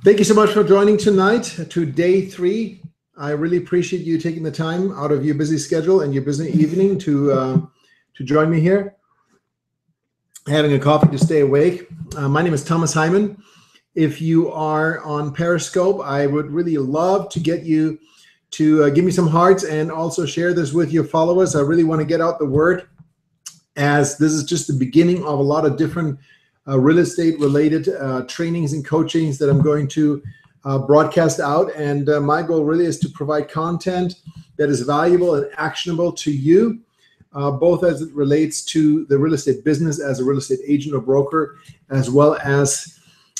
Thank you so much for joining tonight to day 3. I really appreciate you taking the time out of your busy schedule and your busy evening to join me here, having a coffee to stay awake. My name is Thomas Hyman. If you are on Periscope, I would really love to get you to give me some hearts and also share this with your followers. I really want to get out the word, as this is just the beginning of a lot of different real estate related trainings and coachings that I'm going to broadcast out. And my goal really is to provide content that is valuable and actionable to you, both as it relates to the real estate business as a real estate agent or broker, as well as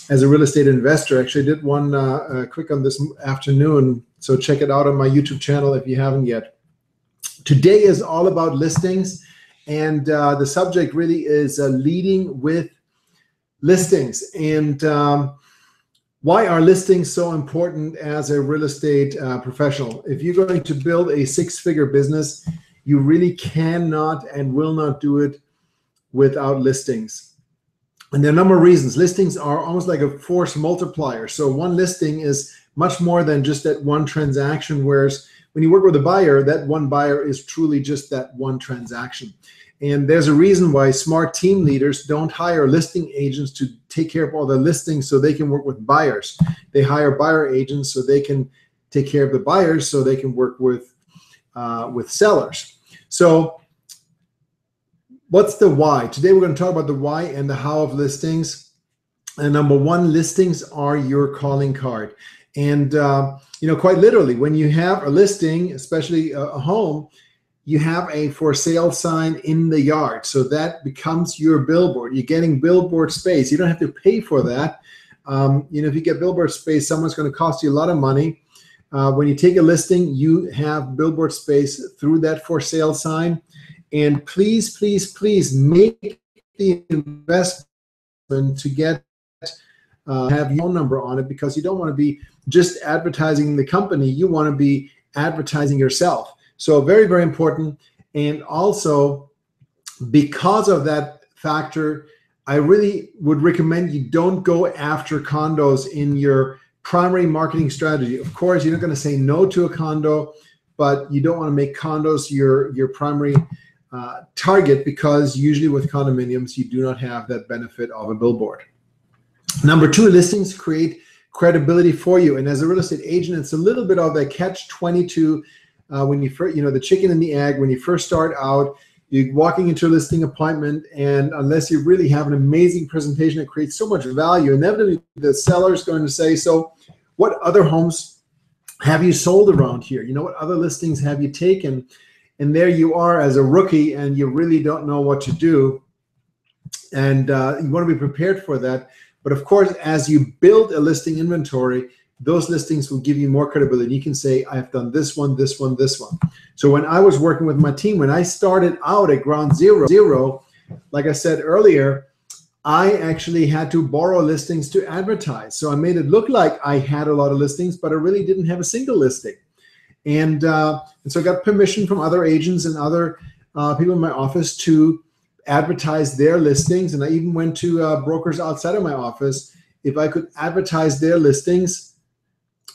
a real estate investor. Actually, I did one quick on this afternoon, so check it out on my YouTube channel if you haven't yet. Today is all about listings, and the subject really is leading with listings, and why are listings so important as a real estate professional? If you're going to build a 6-figure business, you really cannot and will not do it without listings. And there are a number of reasons. Listings are almost like a force multiplier. So one listing is much more than just that one transaction, whereas when you work with a buyer, that one buyer is truly just that one transaction. And there's a reason why smart team leaders don't hire listing agents to take care of all the listings so they can work with buyers. They hire buyer agents so they can take care of the buyers so they can work with sellers. So what's the why? Today we're going to talk about the why and the how of listings. And number one, listings are your calling card. And quite literally, when you have a listing, especially a home, you have a for sale sign in the yard. So that becomes your billboard. You're getting billboard space. You don't have to pay for that. If you get billboard space, someone's going to cost you a lot of money. When you take a listing, you have billboard space through that for sale sign. And please, please, please make the investment to get have your phone number on it, because you don't want to be just advertising the company. You want to be advertising yourself. So very, very important. And also, because of that factor, I really would recommend you don't go after condos in your primary marketing strategy. Of course, you're not going to say no to a condo, but you don't want to make condos your primary target, because usually with condominiums, you do not have that benefit of a billboard. Number 2, listings create credibility for you. And as a real estate agent, it's a little bit of a catch-22. When you first, the chicken and the egg, when you first start out, you're walking into a listing appointment, and unless you really have an amazing presentation that creates so much value, inevitably the seller is going to say, so what other homes have you sold around here? What other listings have you taken? And there you are as a rookie, and you really don't know what to do. And you want to be prepared for that. But of course, as you build a listing inventory, those listings will give you more credibility. You can say, I've done this one, this one, this one. So when I was working with my team, when I started out at ground zero, like I said earlier, I actually had to borrow listings to advertise. So I made it look like I had a lot of listings, but I really didn't have a single listing. And so I got permission from other agents and other people in my office to advertise their listings. And I even went to brokers outside of my office if I could advertise their listings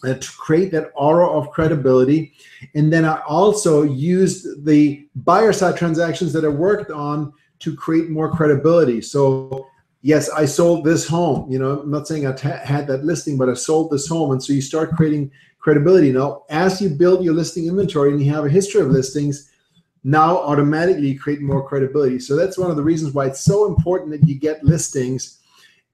to create that aura of credibility. And then I also used the buyer side transactions that I worked on to create more credibility. So yes, I sold this home. I'm not saying I had that listing, but I sold this home. And so you start creating credibility. Now, as you build your listing inventory and you have a history of listings, now automatically you create more credibility. So that's one of the reasons why it's so important that you get listings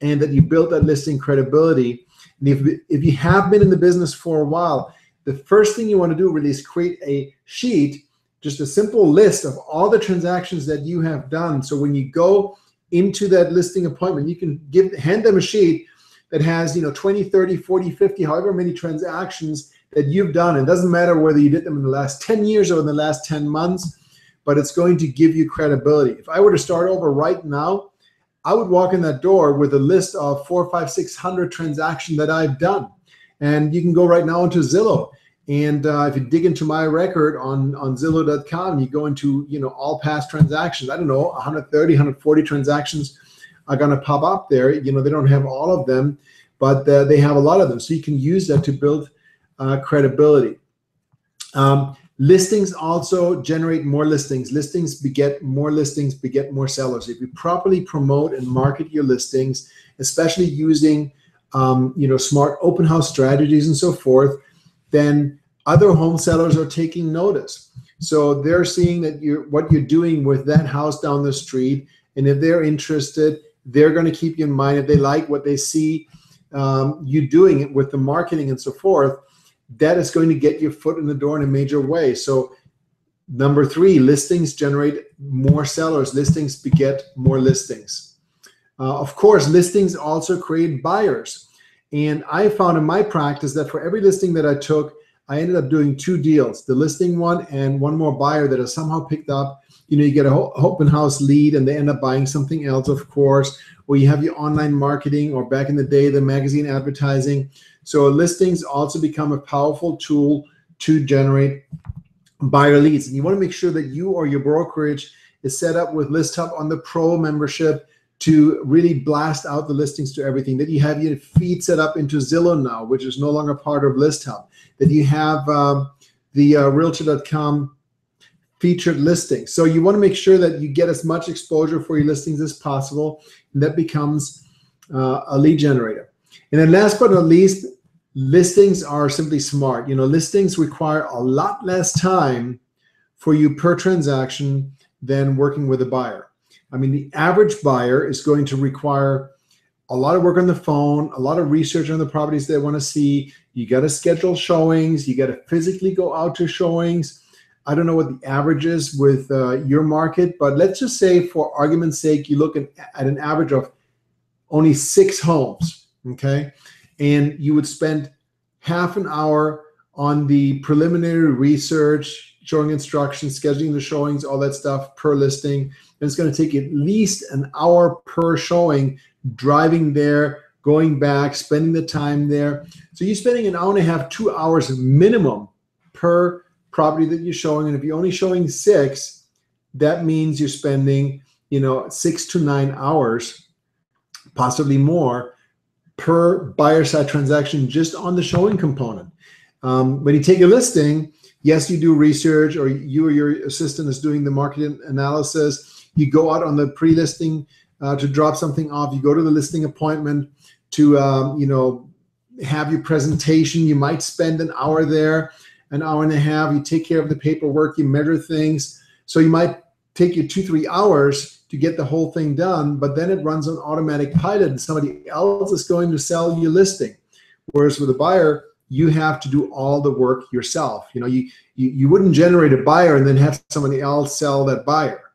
and that you build that listing credibility. And if you have been in the business for a while, the first thing you want to do really is create a sheet, just a simple list of all the transactions that you have done. So when you go into that listing appointment, you can hand them a sheet that has 20, 30, 40, 50, however many transactions that you've done. It doesn't matter whether you did them in the last 10 years or in the last 10 months, but it's going to give you credibility. If I were to start over right now, I would walk in that door with a list of 400, 500, 600 transactions that I've done. And you can go right now into Zillow. And if you dig into my record on Zillow.com, you go into all past transactions. I don't know, 130, 140 transactions are going to pop up there. They don't have all of them, but they have a lot of them. So you can use that to build credibility. Listings also generate more listings. Listings beget more sellers. If you properly promote and market your listings, especially using smart open house strategies and so forth, then other home sellers are taking notice. So they're seeing that what you're doing with that house down the street, and if they're interested, they're going to keep you in mind. If they like what they see you doing it with the marketing and so forth, that is going to get your foot in the door in a major way. So number 3, listings generate more sellers. Listings beget more listings. Of course, listings also create buyers. And I found in my practice that for every listing that I took, I ended up doing 2 deals, the listing one and one more buyer that is somehow picked up. You get a open house lead and they end up buying something else, of course, or you have your online marketing, or back in the day, the magazine advertising. So listings also become a powerful tool to generate buyer leads. And you want to make sure that you or your brokerage is set up with ListHub on the Pro membership to really blast out the listings to everything, that you have your feed set up into Zillow now, which is no longer part of ListHub, that you have the Realtor.com featured listings. So you want to make sure that you get as much exposure for your listings as possible, and that becomes a lead generator. And then last but not least, listings are simply smart. Listings require a lot less time for you per transaction than working with a buyer. I mean, the average buyer is going to require a lot of work on the phone, a lot of research on the properties they want to see. You got to schedule showings. You got to physically go out to showings. I don't know what the average is with your market, but let's just say for argument's sake, you look at an average of only 6 homes, okay? And you would spend half an hour on the preliminary research, showing instructions, scheduling the showings, all that stuff per listing. And it's going to take at least an hour per showing, driving there, going back, spending the time there. So you're spending an hour and a half, 2 hours minimum per property that you're showing. And if you're only showing 6, that means you're spending 6 to 9 hours, possibly more, per buyer side transaction just on the showing component. When you take a listing, yes, you do research, or you or your assistant is doing the market analysis. You go out on the pre-listing to drop something off. You go to the listing appointment to have your presentation. You might spend an hour there, an hour and a half. You take care of the paperwork. You measure things. So you might take you 2-3 hours to get the whole thing done, but then it runs on automatic pilot and somebody else is going to sell your listing. Whereas with a buyer, you have to do all the work yourself. You wouldn't generate a buyer and then have somebody else sell that buyer,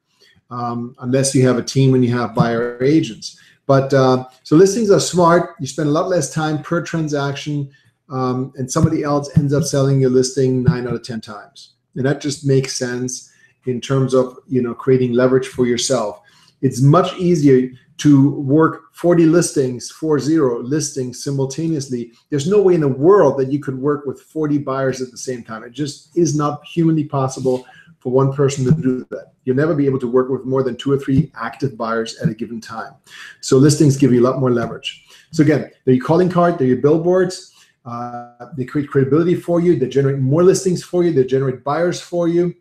unless you have a team and you have buyer agents. But so listings are smart. You spend a lot less time per transaction, and somebody else ends up selling your listing 9 out of 10 times. And that just makes sense in terms of creating leverage for yourself. It's much easier to work 40 listings simultaneously. There's no way in the world that you could work with 40 buyers at the same time. It just is not humanly possible for one person to do that. You'll never be able to work with more than 2 or 3 active buyers at a given time. So listings give you a lot more leverage. So again, they're your calling card, they're your billboards. They create credibility for you. They generate more listings for you. They generate buyers for you.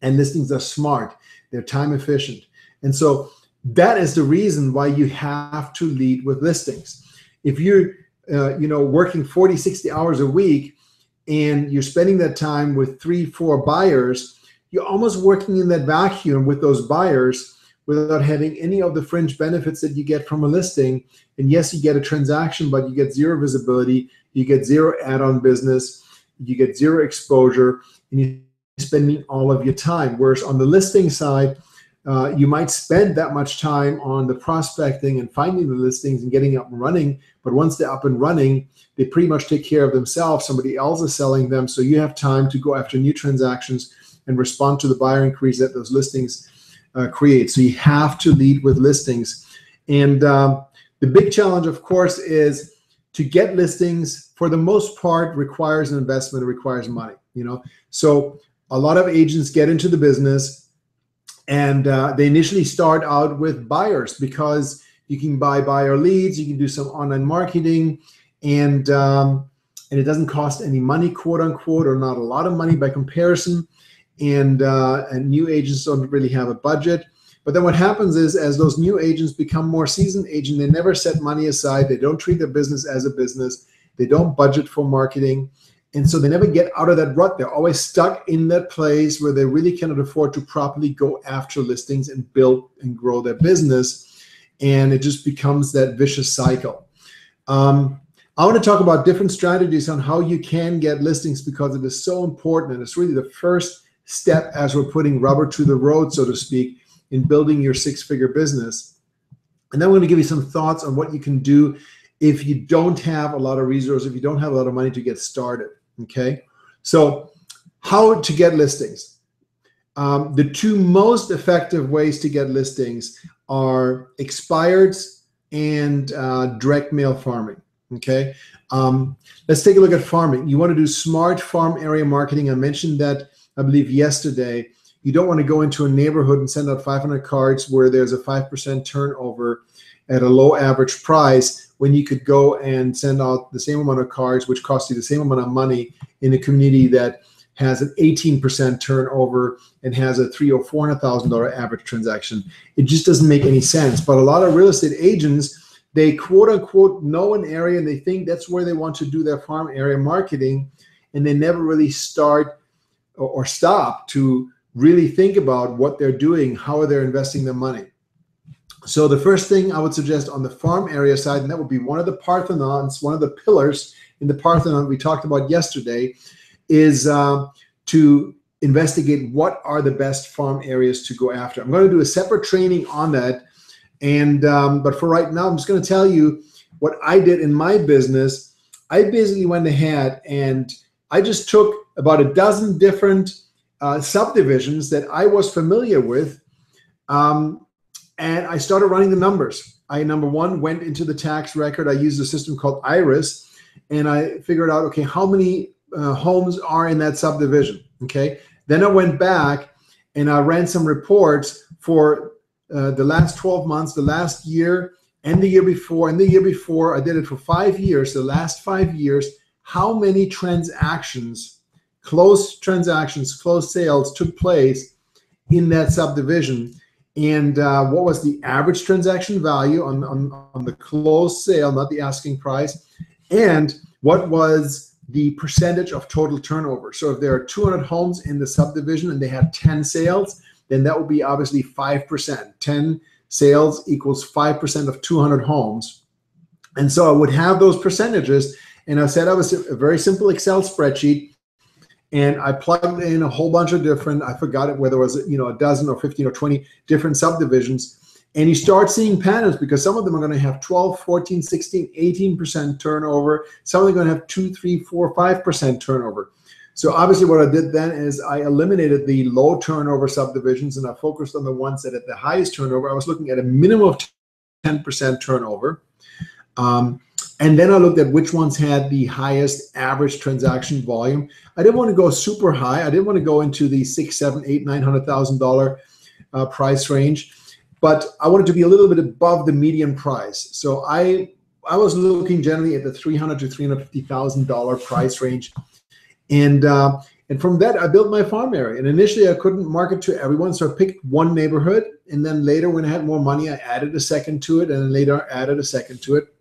And listings are smart. They're time efficient. And so that is the reason why you have to lead with listings. If you're working 40, 60 hours a week and you're spending that time with 3-4 buyers, you're almost working in that vacuum with those buyers without having any of the fringe benefits that you get from a listing. And yes, you get a transaction, but you get 0 visibility, you get 0 add-on business, you get 0 exposure, and you're spending all of your time. Whereas on the listing side, you might spend that much time on the prospecting and finding the listings and getting up and running, but once they're up and running, they pretty much take care of themselves. Somebody else is selling them, so you have time to go after new transactions and respond to the buyer increase that those listings create. So you have to lead with listings. And the big challenge, of course, is to get listings, for the most part, requires an investment, it requires money. So a lot of agents get into the business and they initially start out with buyers because You can buy buyer leads. You can do some online marketing, and it doesn't cost any money, quote unquote, or not a lot of money by comparison. And new agents don't really have a budget. But then what happens is, as those new agents become more seasoned agents, they never set money aside. They don't treat their business as a business. They don't budget for marketing. And so they never get out of that rut. They're always stuck in that place where they really cannot afford to properly go after listings and build and grow their business. And it just becomes that vicious cycle. I want to talk about different strategies on how you can get listings, because it is so important. And it's really the first step as we're putting rubber to the road, so to speak, in building your six-figure business. And then we're going to give you some thoughts on what you can do if you don't have a lot of resources, if you don't have a lot of money to get started, okay? So how to get listings. The two most effective ways to get listings are expireds and direct mail farming, okay? Let's take a look at farming. You want to do smart farm area marketing. I mentioned that, I believe, yesterday. You don't want to go into a neighborhood and send out 500 cards where there's a 5% turnover at a low average price, when you could go and send out the same amount of cards, which cost you the same amount of money, in a community that has an 18% turnover and has a $300,000 or $400,000 average transaction. It just doesn't make any sense. But a lot of real estate agents, they quote unquote know an area and they think that's where they want to do their farm area marketing, and they never really start or stop to really think about what they're doing, how they're investing their money. So the first thing I would suggest on the farm area side, and that would be one of the Parthenons, one of the pillars in the Parthenon we talked about yesterday, is to investigate what are the best farm areas to go after. I'm going to do a separate training on that. And but for right now, I'm just going to tell you what I did in my business. I basically went ahead and I just took about a dozen different subdivisions that I was familiar with, and I started running the numbers. I, number one, went into the tax record. I used a system called Iris, and I figured out, okay, how many homes are in that subdivision, okay? Then I went back and I ran some reports for the last 12 months, the last year, and the year before, and the year before. I did it for 5 years, the last 5 years, how many transactions, closed sales took place in that subdivision, and what was the average transaction value on the closed sale, not the asking price, and what was the percentage of total turnover. So if there are 200 homes in the subdivision and they had 10 sales, then that would be obviously 5%. 10 sales equals 5% of 200 homes. And so I would have those percentages, and I set up a very simple Excel spreadsheet, and I plugged in a whole bunch of different, I forgot it, whether it was, a dozen or 15 or 20 different subdivisions. And you start seeing patterns, because some of them are going to have 12, 14, 16, 18% turnover. Some of them are going to have 2, 3, 4, 5% turnover. So obviously what I did then is I eliminated the low turnover subdivisions, and I focused on the ones that had the highest turnover. I was looking at a minimum of 10% turnover. And then I looked at which ones had the highest average transaction volume. I didn't want to go super high. I didn't want to go into the $600,000, $700,000, $800,000 price range, but I wanted to be a little bit above the median price. So I was looking generally at the $300,000 to $350,000 price range, and from that I built my farm area. And initially I couldn't market to everyone, so I picked one neighborhood, and then later when I had more money, I added a second to it, and then later I added a second to it.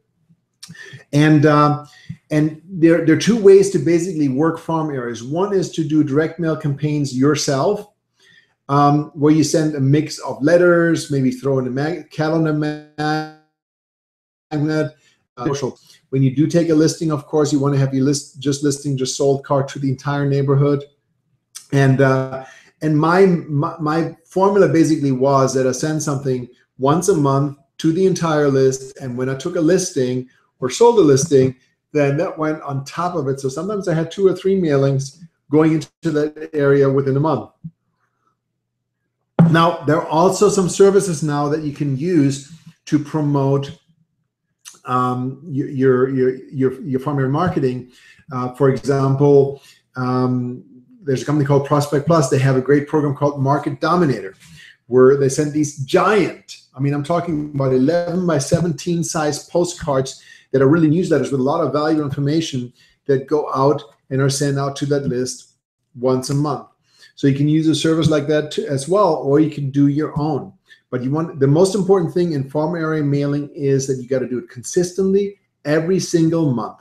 And there are two ways to basically work farm areas. One is to do direct mail campaigns yourself, where you send a mix of letters, maybe throw in a calendar magnet. When you do take a listing, of course, you want to have your just sold card to the entire neighborhood. And my formula basically was that I send something once a month to the entire list, and when I took a listing or sold a listing, then that went on top of it. So sometimes I had 2 or 3 mailings going into that area within a month. Now, there are also some services now that you can use to promote your farm area marketing. For example, there's a company called Prospect Plus. They have a great program called Market Dominator, where they send these giant, I mean, I'm talking about 11 by 17 size postcards that are really newsletters with a lot of valuable information that go out and are sent out to that list once a month. So you can use a service like that as well, or you can do your own. But the most important thing in farm area mailing is that you got to do it consistently every single month.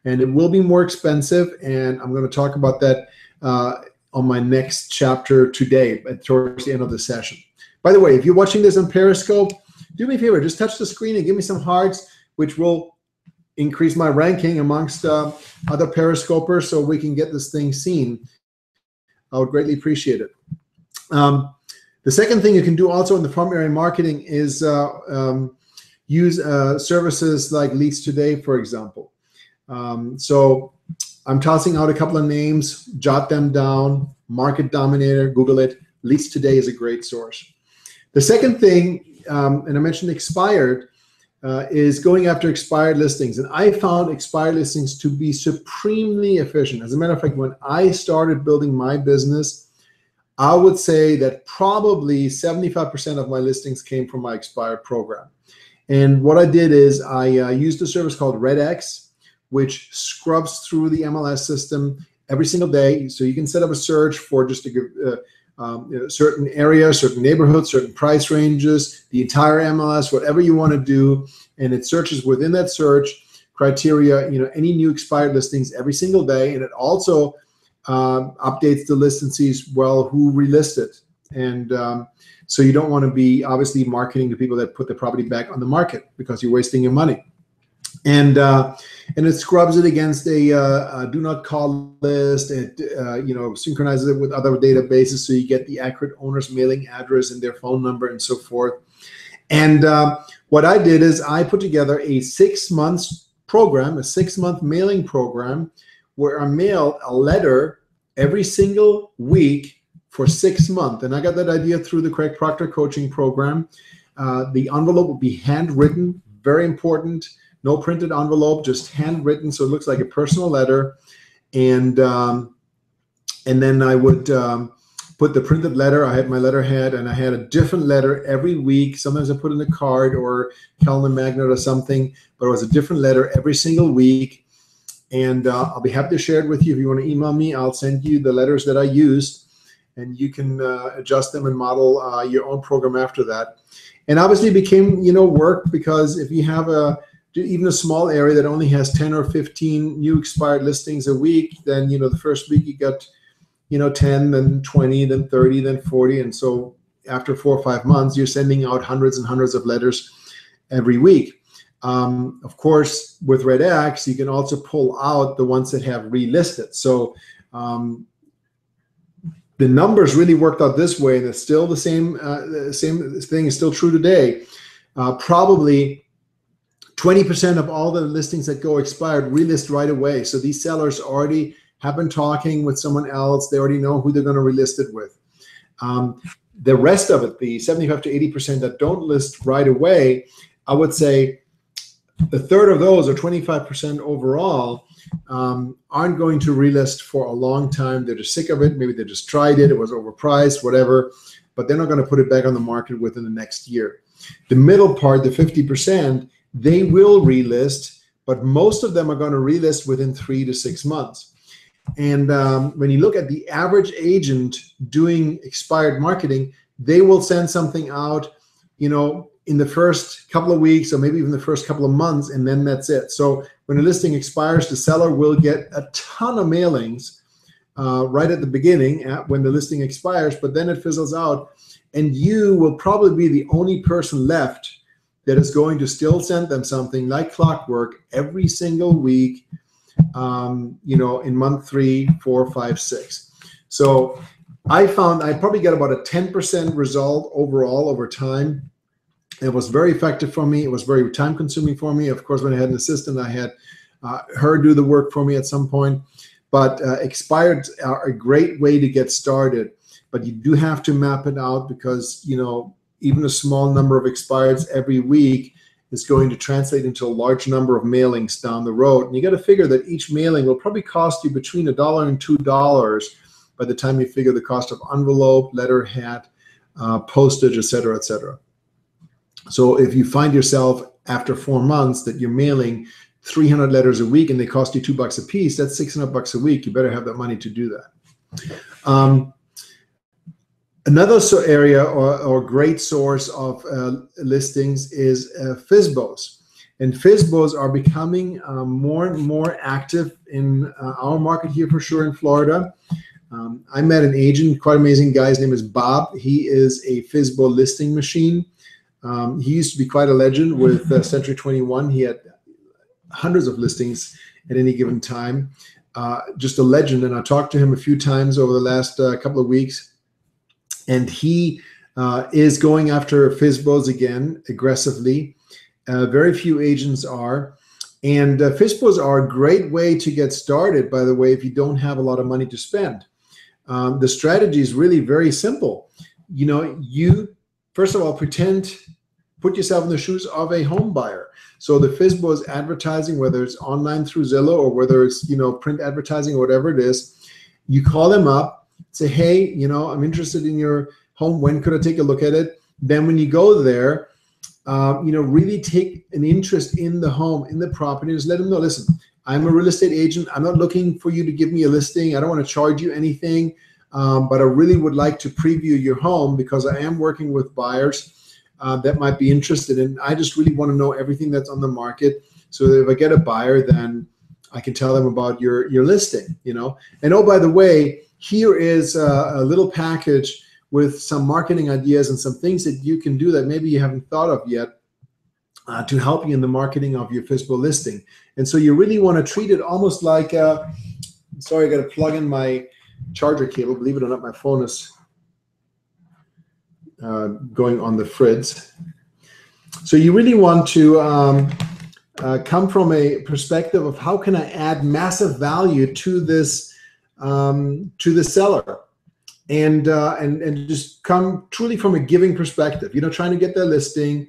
And it will be more expensive, and I'm going to talk about that on my next chapter today, towards the end of the session. By the way, if you're watching this on Periscope, do me a favor, just touch the screen and give me some hearts, which will increase my ranking amongst other Periscopers so we can get this thing seen. I would greatly appreciate it. The second thing you can do also in the farm area marketing is use services like Leads Today, for example. So I'm tossing out a couple of names, jot them down. Market Dominator, Google it. Leads Today is a great source. The second thing, and I mentioned expired, is going after expired listings. And I found expired listings to be supremely efficient. As a matter of fact, when I started building my business, I would say that probably 75% of my listings came from my expired program. And what I did is I used a service called RedX, which scrubs through the MLS system every single day. So you can set up a search for just a certain area, certain neighborhoods, certain price ranges, the entire MLS, whatever you want to do. And it searches within that search criteria, any new expired listings every single day. And it also updates the list and sees, well, who relisted. And so you don't want to be obviously marketing to people that put the property back on the market because you're wasting your money. And it scrubs it against a do not call list. It synchronizes it with other databases so you get the accurate owner's mailing address and their phone number and so forth. And what I did is I put together a 6-month program, a 6-month mailing program, where I mail a letter every single week for 6 months. And I got that idea through the Craig Proctor coaching program. The envelope will be handwritten, very important. No printed envelope, just handwritten, so it looks like a personal letter. And then I would put the printed letter. I had my letterhead, and I had a different letter every week. Sometimes I put in a card or calendar magnet or something, but it was a different letter every single week. And I'll be happy to share it with you. If you want to email me, I'll send you the letters that I used, and you can adjust them and model your own program after that. And obviously it became, work, because if you have even a small area that only has 10 or 15 new expired listings a week, then, the first week you got, 10, then 20, then 30, then 40. And so after 4 or 5 months, you're sending out hundreds and hundreds of letters every week. Of course, with RedX, you can also pull out the ones that have relisted. So the numbers really worked out this way, and it's still the same thing is still true today. Probably 20% of all the listings that go expired relist right away. So these sellers already have been talking with someone else. They already know who they're going to relist it with. The rest of it, the 75 to 80% that don't list right away, I would say a third of those, or 25% overall, aren't going to relist for a long time. They're just sick of it. Maybe they just tried it. It was overpriced, whatever. But they're not going to put it back on the market within the next year. The middle part, the 50%, they will relist, but most of them are going to relist within 3 to 6 months. And when you look at the average agent doing expired marketing, they will send something out, in the first couple of weeks or maybe even the first couple of months, and then that's it. So when a listing expires, the seller will get a ton of mailings right at the beginning when the listing expires, but then it fizzles out, and you will probably be the only person left that is going to still send them something like clockwork every single week, in month 3, 4, 5, 6. So I found I probably got about a 10% result overall over time. It was very effective for me. It was very time consuming for me. Of course, when I had an assistant, I had her do the work for me at some point. But expired are a great way to get started. But you do have to map it out, because, even a small number of expireds every week is going to translate into a large number of mailings down the road. And you got to figure that each mailing will probably cost you between $1 and $2 by the time you figure the cost of envelope, letterhead, postage, et cetera, et cetera. So if you find yourself after 4 months that you're mailing 300 letters a week and they cost you $2 a piece, that's $600 a week. You better have that money to do that. Another area or great source of listings is FSBOs. And FSBOs are becoming more and more active in our market here for sure in Florida. I met an agent, quite amazing guy. His name is Bob. He is a FSBO listing machine. He used to be quite a legend with Century 21. He had hundreds of listings at any given time. Just a legend. And I talked to him a few times over the last couple of weeks. And he is going after FSBOs again aggressively. Very few agents are. And FSBOs are a great way to get started, by the way, if you don't have a lot of money to spend. The strategy is really very simple. You know, you, first of all, put yourself in the shoes of a home buyer. So the FSBO is advertising, whether it's online through Zillow or whether it's, you know, print advertising or whatever it is. You call them up. Say, hey, you know, I'm interested in your home. When could I take a look at it? Then when you go there, you know, really take an interest in the home, in the property. Just let them know, listen, I'm a real estate agent. I'm not looking for you to give me a listing. I don't want to charge you anything, but I really would like to preview your home because I am working with buyers that might be interested. And I just really want to know everything that's on the market so that if I get a buyer, then I can tell them about your listing, you know. And oh, by the way, here is a little package with some marketing ideas and some things that you can do that maybe you haven't thought of yet to help you in the marketing of your FSBO listing. And so you really want to treat it almost like, sorry, I got to plug in my charger cable. Believe it or not, my phone is going on the fritz. So you really want to come from a perspective of how can I add massive value to this to the seller, and just come truly from a giving perspective, you know, trying to get their listing,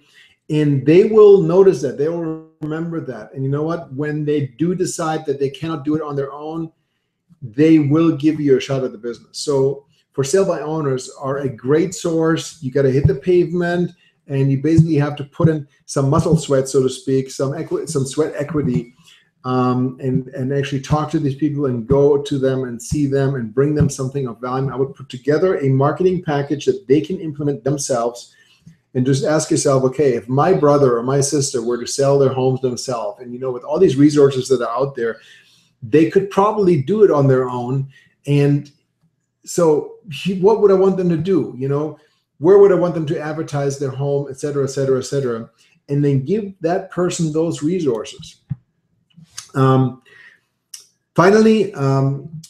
and they will notice that, they will remember that. And you know what, when they do decide that they cannot do it on their own, they will give you a shot at the business. So for sale by owners are a great source. You got to hit the pavement, and you basically have to put in some muscle sweat, so to speak, some sweat equity, and actually talk to these people and go to them and see them and bring them something of value. I would put together a marketing package that they can implement themselves, and just ask yourself, okay, if my brother or my sister were to sell their homes themselves, and you know, with all these resources that are out there, they could probably do it on their own. And so what would I want them to do? You know, where would I want them to advertise their home, et cetera, et cetera, et cetera, and then give that person those resources. Finally,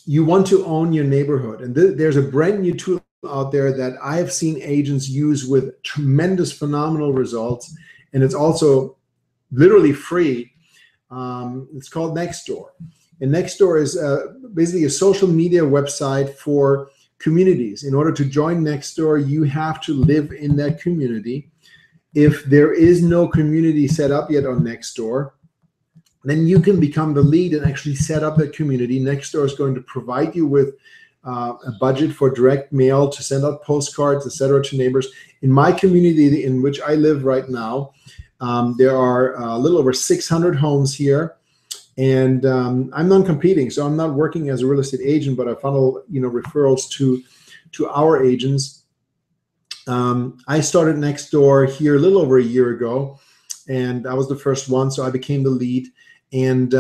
you want to own your neighborhood. And there's a brand new tool out there that I have seen agents use with tremendous, phenomenal results. And it's also literally free. It's called Nextdoor. And Nextdoor is basically a social media website for communities. In order to join Nextdoor, you have to live in that community. If there is no community set up yet on Nextdoor, then you can become the lead and actually set up that community. Nextdoor is going to provide you with a budget for direct mail to send out postcards, etc., to neighbors. In my community in which I live right now, there are a little over 600 homes here, and I'm non-competing, so I'm not working as a real estate agent, but I funnel, you know, referrals to our agents. I started Nextdoor here a little over a year ago, and I was the first one, so I became the lead. And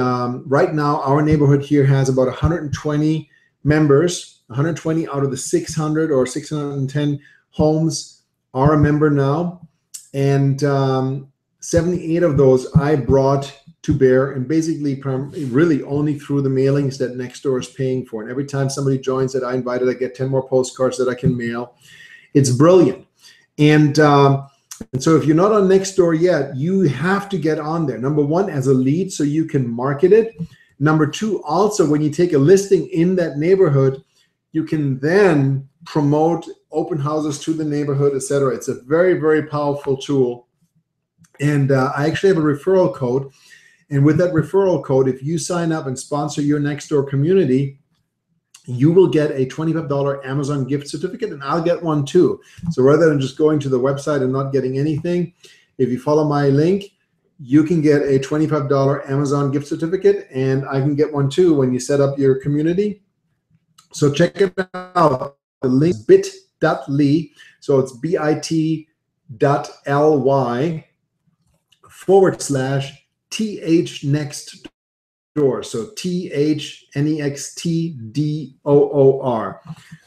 right now, our neighborhood here has about 120 members. 120 out of the 600 or 610 homes are a member now. And 78 of those I brought to bear, and basically really only through the mailings that Nextdoor is paying for. And every time somebody joins that I invited, I get 10 more postcards that I can mail. It's brilliant. And so if you're not on Nextdoor yet, you have to get on there. Number one, as a lead, so you can market it. Number two, also when you take a listing in that neighborhood, you can then promote open houses to the neighborhood, etc. It's a very, very powerful tool. And I actually have a referral code. And with that referral code, if you sign up and sponsor your Nextdoor community, you will get a $25 Amazon gift certificate, and I'll get one too. So rather than just going to the website and not getting anything, if you follow my link, you can get a $25 Amazon gift certificate, and I can get one too when you set up your community. So check it out. The link is bit.ly, so it's bit.ly/THNextDoor. So THNEXTDOOR.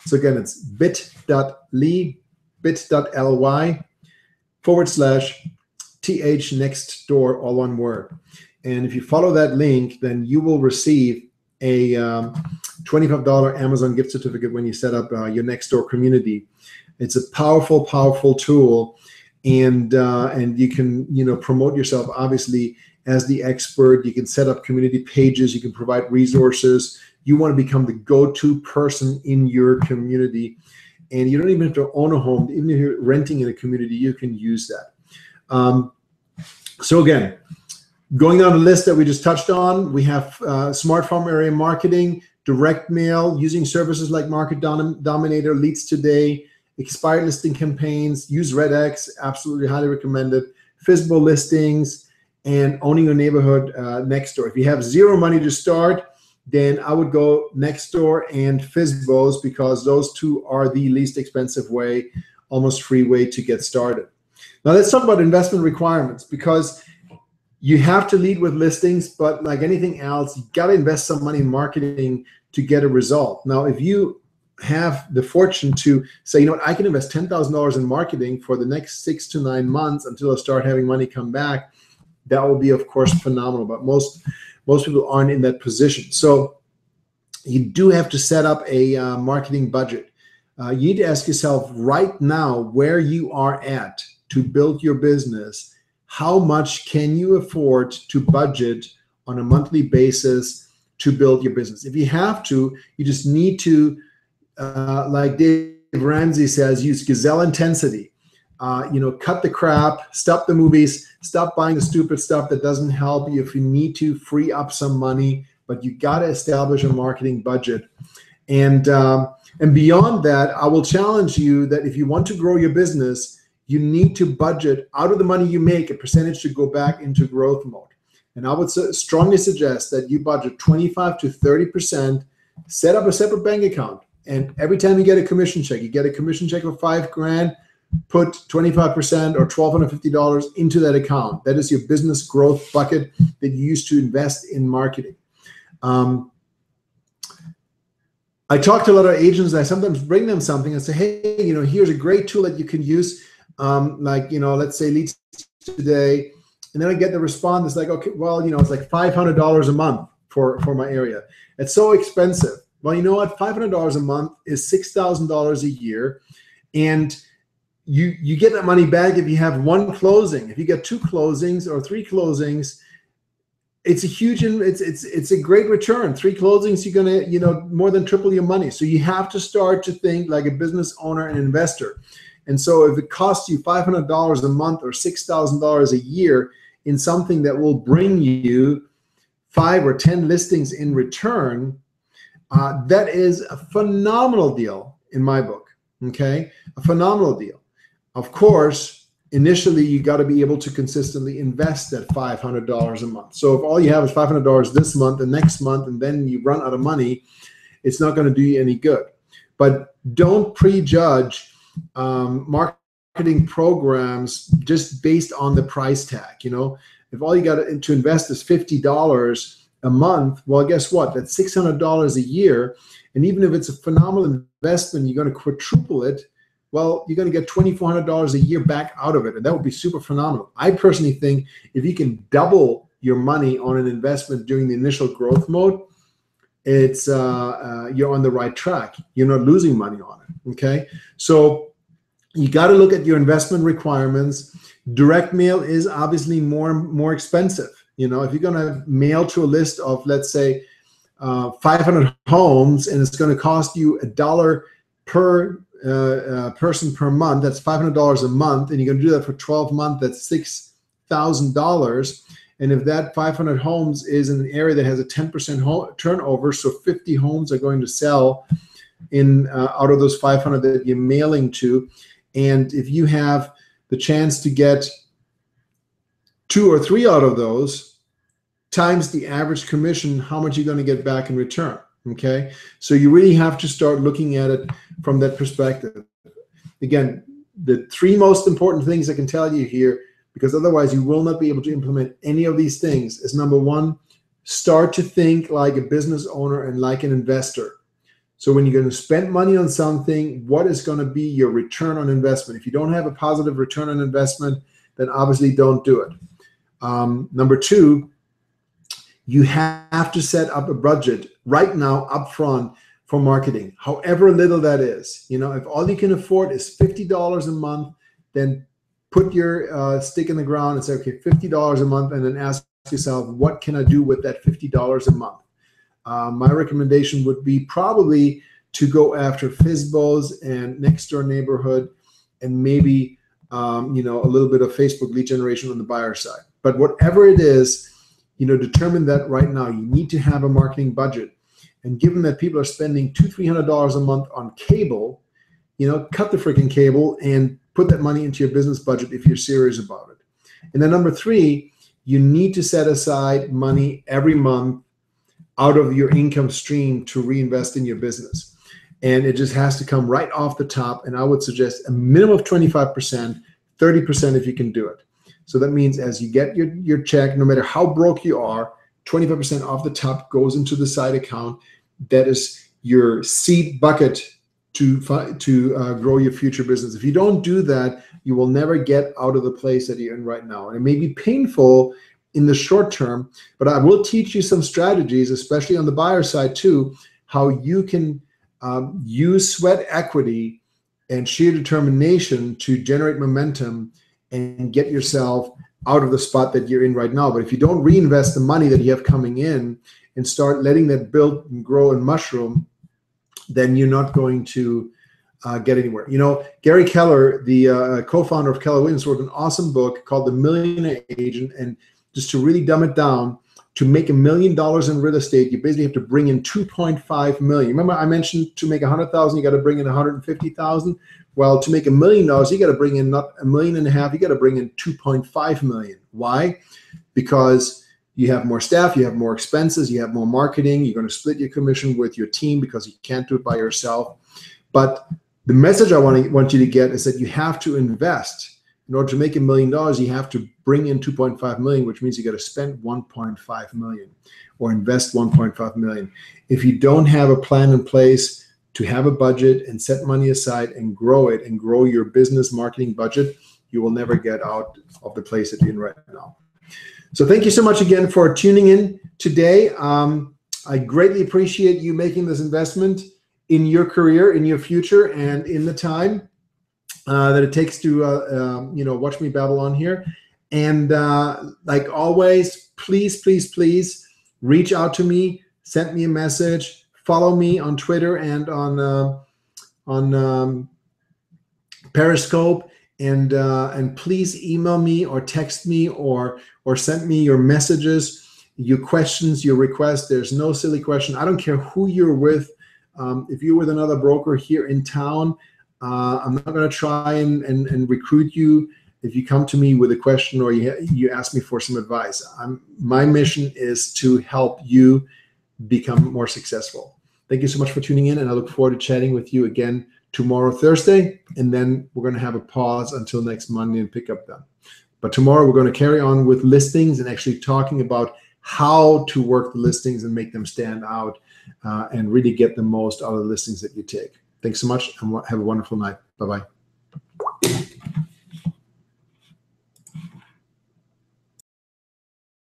So again, it's bit.ly/THNextDoor, all one word. And if you follow that link, then you will receive a $25 Amazon gift certificate when you set up your Nextdoor community. It's a powerful, powerful tool, and you can promote yourself obviously as the expert. You can set up community pages. You can provide resources. You want to become the go-to person in your community, and you don't even have to own a home. Even if you're renting in a community, you can use that. So again, going down the list that we just touched on, we have smart farm area marketing, direct mail, using services like Market Dominator, Leads Today, expired listing campaigns, use RedX, absolutely highly recommended, FSBO listings, and owning your neighborhood Nextdoor. If you have zero money to start, then I would go Nextdoor and FSBOs, because those two are the least expensive way, almost free way to get started. Now let's talk about investment requirements, because you have to lead with listings, but like anything else, you got to invest some money in marketing to get a result. Now, if you have the fortune to say, you know what, I can invest $10,000 in marketing for the next 6 to 9 months until I start having money come back, that will be, of course, phenomenal. But most people aren't in that position. So you do have to set up a marketing budget. You need to ask yourself right now where you are at to build your business. How much can you afford to budget on a monthly basis to build your business? If you have to, you just need to, like Dave Ramsey says, use gazelle intensity. Cut the crap, stop the movies, stop buying the stupid stuff that doesn't help you. If you need to, free up some money, but you got to establish a marketing budget. And beyond that, I will challenge you that if you want to grow your business, you need to budget out of the money you make a percentage to go back into growth mode. And I would strongly suggest that you budget 25 to 30%, set up a separate bank account. And every time you get a commission check, you get a commission check for $5,000, put 25% or $1,250 into that account. That is your business growth bucket that you use to invest in marketing. I talk to a lot of agents. I sometimes bring them something and say, hey, here's a great tool that you can use. Let's say Leads Today, and then I get the response. It's like, okay, well, it's like $500 a month for my area. It's so expensive. Well, you know what? $500 a month is $6,000 a year, and you get that money back if you have one closing. If you get 2 closings or 3 closings, it's a huge, it's a great return. 3 closings, you're gonna more than triple your money. So you have to start to think like a business owner and investor. And so if it costs you $500 a month or $6,000 a year in something that will bring you 5 or 10 listings in return, that is a phenomenal deal in my book, okay? A phenomenal deal. Of course, initially you got to be able to consistently invest that $500 a month. So if all you have is $500 this month and next month, and then you run out of money, it's not going to do you any good. But don't prejudge marketing programs just based on the price tag. If all you got to invest is $50 a month, well, guess what? That's $600 a year. And even if it's a phenomenal investment, you're going to quadruple it. Well, you're going to get $2,400 a year back out of it. And that would be super phenomenal. I personally think if you can double your money on an investment during the initial growth mode, it's you're on the right track. You're not losing money on it. Okay, so you got to look at your investment requirements. Direct mail is obviously more expensive. If you're going to mail to a list of, let's say, 500 homes, and it's going to cost you $1 per person per month, that's $500 a month, and you're going to do that for 12 months, that's $6,000. And if that 500 homes is in an area that has a 10% turnover, so 50 homes are going to sell in out of those 500 that you're mailing to. And if you have the chance to get 2 or 3 out of those times the average commission, how much you're going to get back in return. Okay, so you really have to start looking at it from that perspective. Again, the 3 most important things I can tell you here, because otherwise you will not be able to implement any of these things, is number 1, start to think like a business owner and like an investor. So when you're going to spend money on something, what is going to be your return on investment? If you don't have a positive return on investment, then obviously don't do it. Number 2, you have to set up a budget right now up front for marketing, however little that is. You know, if all you can afford is $50 a month, then put your stick in the ground and say, okay, $50 a month, and then ask yourself, what can I do with that $50 a month? My recommendation would be probably to go after FSBOs and next door neighborhood, and maybe you know, a little bit of Facebook lead generation on the buyer side. But whatever it is, you know, determine that right now. You need to have a marketing budget. And given that people are spending $200-300 a month on cable, you know, cut the freaking cable and put that money into your business budget if you're serious about it. And then number 3, you need to set aside money every month out of your income stream to reinvest in your business. And it just has to come right off the top. And I would suggest a minimum of 25%, 30% if you can do it. So that means as you get your check, no matter how broke you are, 25% off the top goes into the side account. That is your seed bucket to grow your future business. If you don't do that, you will never get out of the place that you're in right now. And it may be painful in the short term, but I will teach you some strategies, especially on the buyer side too, how you can use sweat equity and sheer determination to generate momentum and get yourself out of the spot that you're in right now. But if you don't reinvest the money that you have coming in and start letting that build and grow and mushroom, then you're not going to get anywhere. You know, Gary Keller, the co-founder of Keller Williams, wrote an awesome book called The Millionaire Agent. And just to really dumb it down, to make $1 million in real estate, you basically have to bring in 2.5 million. Remember, I mentioned to make 100,000, you got to bring in 150,000. Well, to make $1 million, you got to bring in not $1.5 million, you got to bring in 2.5 million. Why? Because you have more staff, you have more expenses, you have more marketing, you're going to split your commission with your team because you can't do it by yourself. But the message I want you to get is that you have to invest. In order to make $1 million, you have to bring in 2.5 million, which means you got to spend 1.5 million or invest 1.5 million. If you don't have a plan in place to have a budget and set money aside and grow it and grow your business marketing budget, you will never get out of the place that you're in right now. So thank you so much again for tuning in today. I greatly appreciate you making this investment in your career, in your future, and in the time that it takes to you know, watch me babble on here. And like always, please, please, please reach out to me, send me a message, follow me on Twitter and on Periscope, and please email me or text me or send me your messages, your questions, your requests. There's no silly question. I don't care who you're with. If you're with another broker here in town, I'm not going to try and recruit you if you come to me with a question or you ask me for some advice. My mission is to help you become more successful. Thank you so much for tuning in, and I look forward to chatting with you again tomorrow, Thursday, and then we're going to have a pause until next Monday and pick up then. But tomorrow we're going to carry on with listings and actually talking about how to work the listings and make them stand out and really get the most out of the listings that you take. Thanks so much, and have a wonderful night. Bye-bye.